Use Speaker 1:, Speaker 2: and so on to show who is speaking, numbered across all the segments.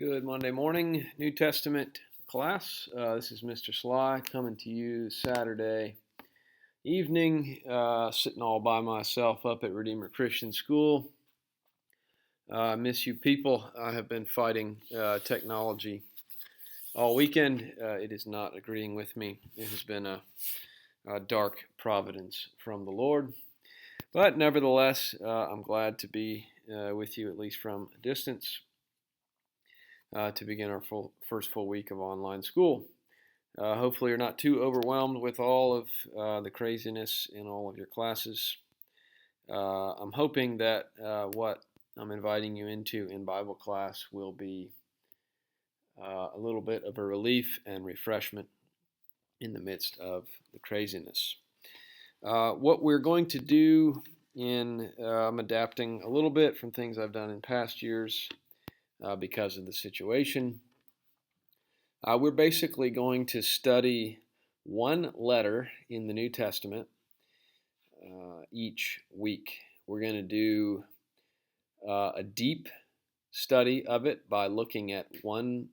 Speaker 1: Good Monday morning, New Testament class. This is Mr. Sly coming to you Saturday evening, sitting all by myself up at Redeemer Christian School. I miss you people. I have been fighting technology all weekend. It is not agreeing with me. It has been a dark providence from the Lord. But nevertheless, I'm glad to be with you, at least from a distance. To begin our first full week of online school. Hopefully, you're not too overwhelmed with all of the craziness in all of your classes. I'm hoping that what I'm inviting you into in Bible class will be a little bit of a relief and refreshment in the midst of the craziness. What we're going to do I'm adapting a little bit from things I've done in past years. Because of the situation. We're basically going to study one letter in the New Testament each week. We're going to do a deep study of it by looking at one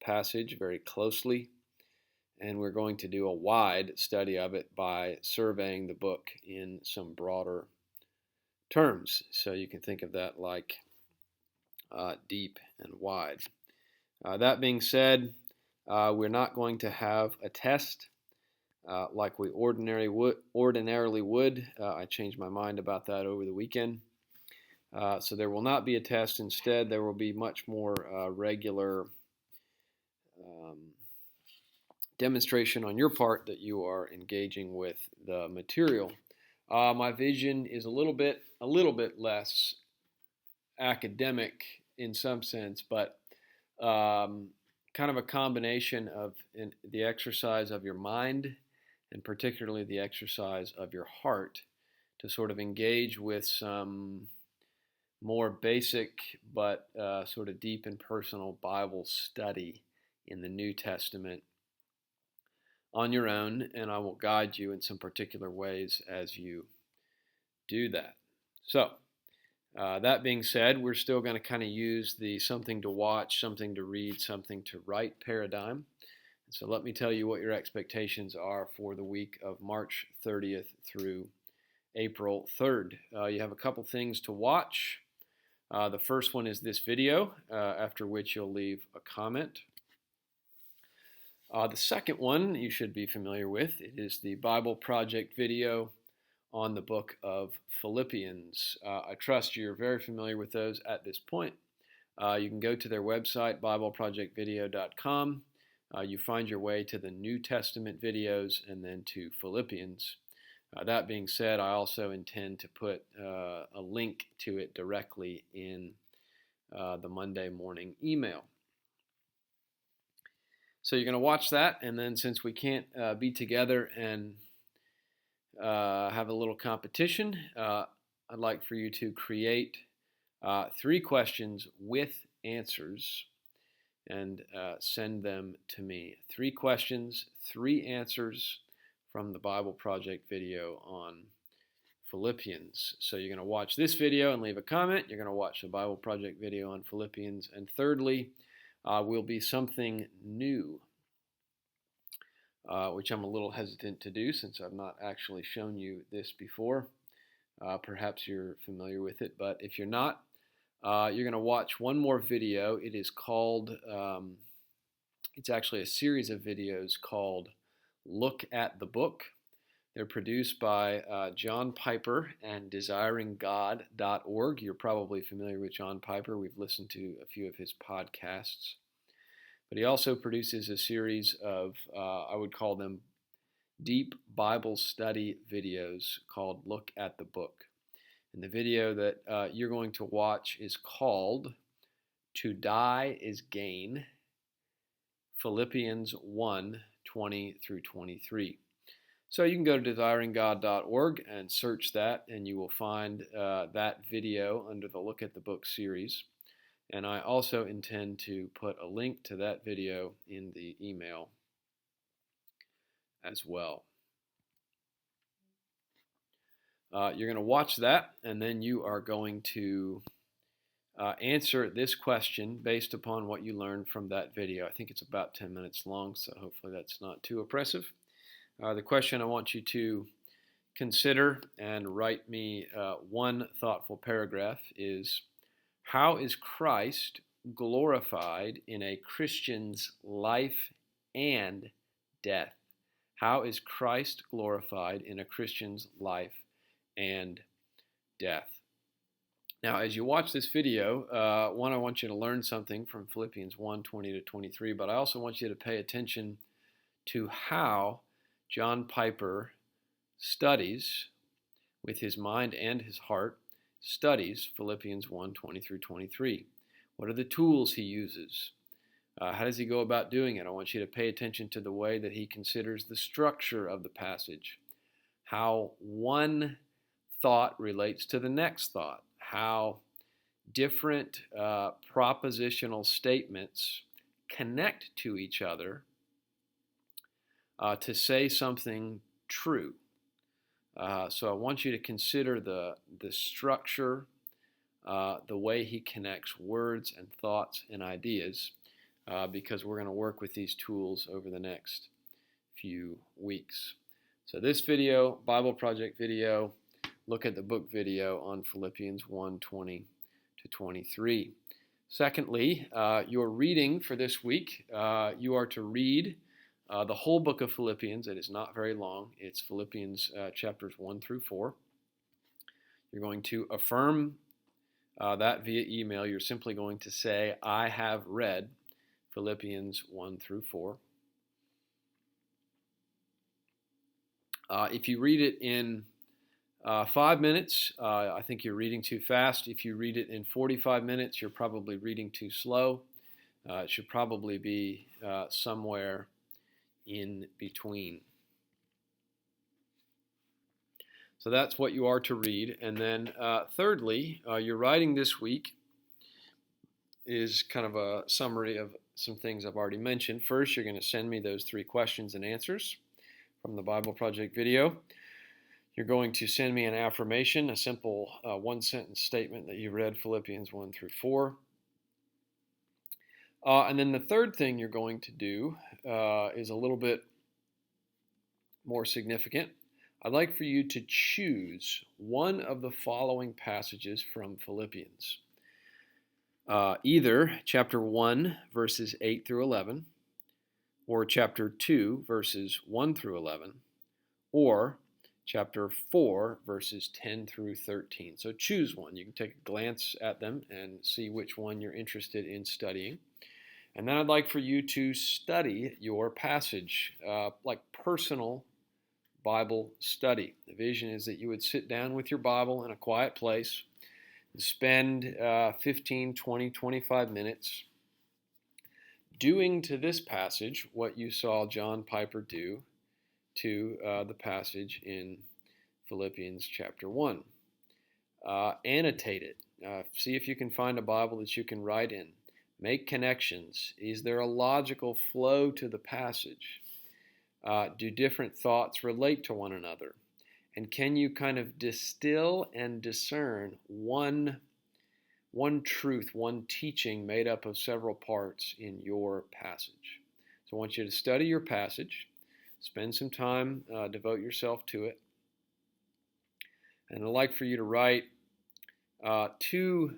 Speaker 1: passage very closely, and we're going to do a wide study of it by surveying the book in some broader terms. So you can think of that like deep and wide. That being said, we're not going to have a test like we ordinarily would. I changed my mind about that over the weekend. So there will not be a test. Instead, there will be much more regular demonstration on your part that you are engaging with the material. My vision is a little bit less academic in some sense, but kind of a combination of the exercise of your mind and particularly the exercise of your heart to sort of engage with some more basic but sort of deep and personal Bible study in the New Testament on your own, and I will guide you in some particular ways as you do that. So, that being said, we're still going to kind of use the something to watch, something to read, something to write paradigm. So let me tell you what your expectations are for the week of March 30th through April 3rd. You have a couple things to watch. The first one is this video, after which you'll leave a comment. The second one you should be familiar with. It is the Bible Project video on the book of Philippians. I trust you're very familiar with those at this point. You can go to their website, BibleProjectVideo.com. You find your way to the New Testament videos and then to Philippians. That being said, I also intend to put a link to it directly in the Monday morning email. So you're going to watch that, and then since we can't be together and have a little competition, I'd like for you to create 3 questions with answers and send them to me. 3 questions, 3 answers from the Bible Project video on Philippians. So you're going to watch this video and leave a comment. You're going to watch the Bible Project video on Philippians. And thirdly, will be something new, which I'm a little hesitant to do since I've not actually shown you this before. Perhaps you're familiar with it, but if you're not, you're going to watch one more video. It is called, it's actually a series of videos called Look at the Book. They're produced by John Piper and DesiringGod.org. You're probably familiar with John Piper. We've listened to a few of his podcasts. But he also produces a series of, I would call them deep Bible study videos called Look at the Book. And the video that you're going to watch is called To Die is Gain, Philippians 1:20 through 23. So you can go to DesiringGod.org and search that, and you will find that video under the Look at the Book series. And I also intend to put a link to that video in the email as well. You're going to watch that, and then you are going to answer this question based upon what you learned from that video. I think it's about 10 minutes long, so hopefully that's not too oppressive. The question I want you to consider and write me one thoughtful paragraph is, how is Christ glorified in a Christian's life and death? How is Christ glorified in a Christian's life and death? Now, as you watch this video, I want you to learn something from Philippians 1:20 to 23, but I also want you to pay attention to how John Piper studies, with his mind and his heart, studies Philippians 1:20 through 23. What are the tools he uses? How does he go about doing it? I want you to pay attention to the way that he considers the structure of the passage, how one thought relates to the next thought, how different propositional statements connect to each other to say something true. So I want you to consider the structure, the way he connects words and thoughts and ideas, because we're going to work with these tools over the next few weeks. So this video, Bible Project video, look at the book video on Philippians 1:20 to 23. Secondly, your reading for this week, you are to read the whole book of Philippians. It is not very long. It's Philippians chapters 1 through 4. You're going to affirm that via email. You're simply going to say, I have read Philippians 1 through 4. If you read it in 5 minutes, I think you're reading too fast. If you read it in 45 minutes, you're probably reading too slow. It should probably be somewhere in between. So that's what you are to read. And then thirdly, your writing this week is kind of a summary of some things I've already mentioned. First, you're going to send me those 3 questions and answers from the Bible Project video. You're going to send me an affirmation, a simple one-sentence statement that you read Philippians 1 through 4. And then the third thing you're going to do is a little bit more significant. I'd like for you to choose one of the following passages from Philippians. Either chapter 1, verses 8 through 11, or chapter 2, verses 1 through 11, or chapter 4, verses 10 through 13. So choose one. You can take a glance at them and see which one you're interested in studying. And then I'd like for you to study your passage, like personal Bible study. The vision is that you would sit down with your Bible in a quiet place and spend 15, 20, 25 minutes doing to this passage what you saw John Piper do to the passage in Philippians chapter 1. Annotate it. See if you can find a Bible that you can write in. Make connections. Is there a logical flow to the passage? Do different thoughts relate to one another? And can you kind of distill and discern one truth, one teaching made up of several parts in your passage? So I want you to study your passage, spend some time, devote yourself to it. And I'd like for you to write 2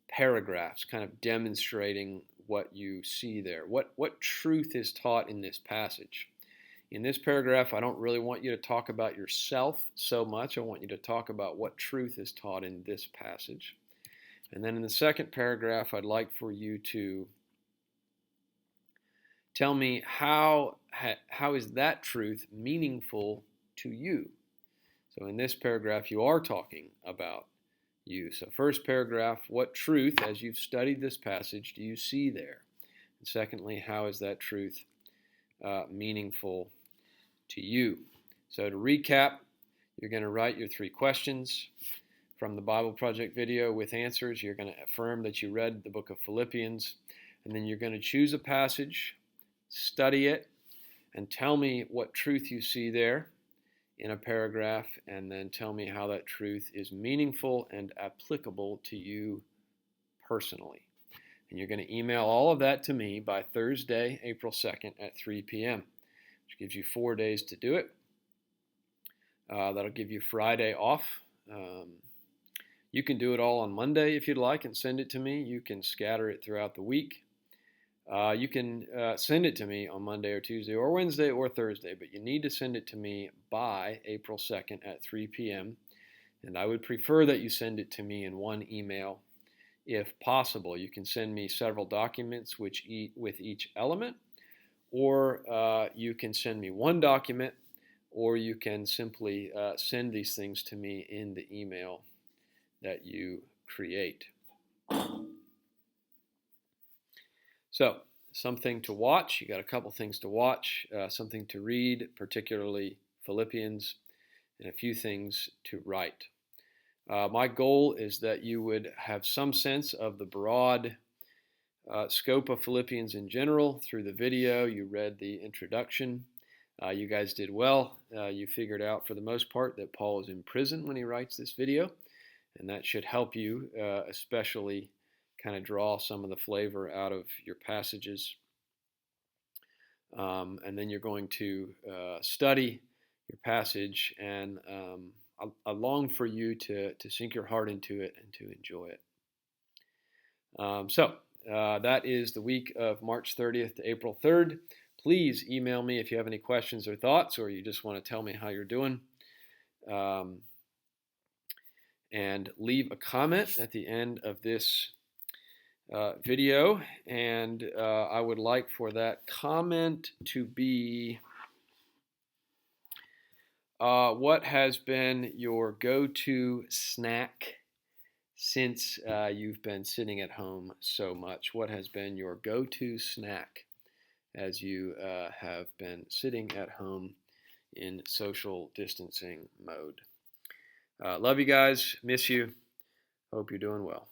Speaker 1: paragraphs kind of demonstrating what you see there. What truth is taught in this passage? In this paragraph, I don't really want you to talk about yourself so much. I want you to talk about what truth is taught in this passage. And then in the second paragraph, I'd like for you to tell me how is that truth meaningful to you? So in this paragraph, you are talking about you. So first paragraph, what truth, as you've studied this passage, do you see there? And secondly, how is that truth meaningful to you? So to recap, you're going to write your 3 questions from the Bible Project video with answers. You're going to affirm that you read the book of Philippians, and then you're going to choose a passage, study it, and tell me what truth you see there in a paragraph, and then tell me how that truth is meaningful and applicable to you personally. And you're going to email all of that to me by Thursday, April 2nd at 3 p.m., which gives you 4 days to do it. That'll give you Friday off. You can do it all on Monday if you'd like and send it to me. You can scatter it throughout the week. You can send it to me on Monday or Tuesday or Wednesday or Thursday, but you need to send it to me by April 2nd at 3 p.m. And I would prefer that you send it to me in one email if possible. You can send me several documents with each element, or you can send me one document, or you can simply send these things to me in the email that you create. So, something to watch. You got a couple things to watch, something to read, particularly Philippians, and a few things to write. My goal is that you would have some sense of the broad scope of Philippians in general through the video. You read the introduction. You guys did well. You figured out for the most part that Paul is in prison when he writes this video, and that should help you especially kind of draw some of the flavor out of your passages. And then you're going to study your passage, and I long for you to sink your heart into it and to enjoy it. So that is the week of March 30th to April 3rd. Please email me if you have any questions or thoughts, or you just want to tell me how you're doing. And leave a comment at the end of this video. And I would like for that comment to be, what has been your go-to snack since you've been sitting at home so much? What has been your go-to snack as you have been sitting at home in social distancing mode? Love you guys. Miss you. Hope you're doing well.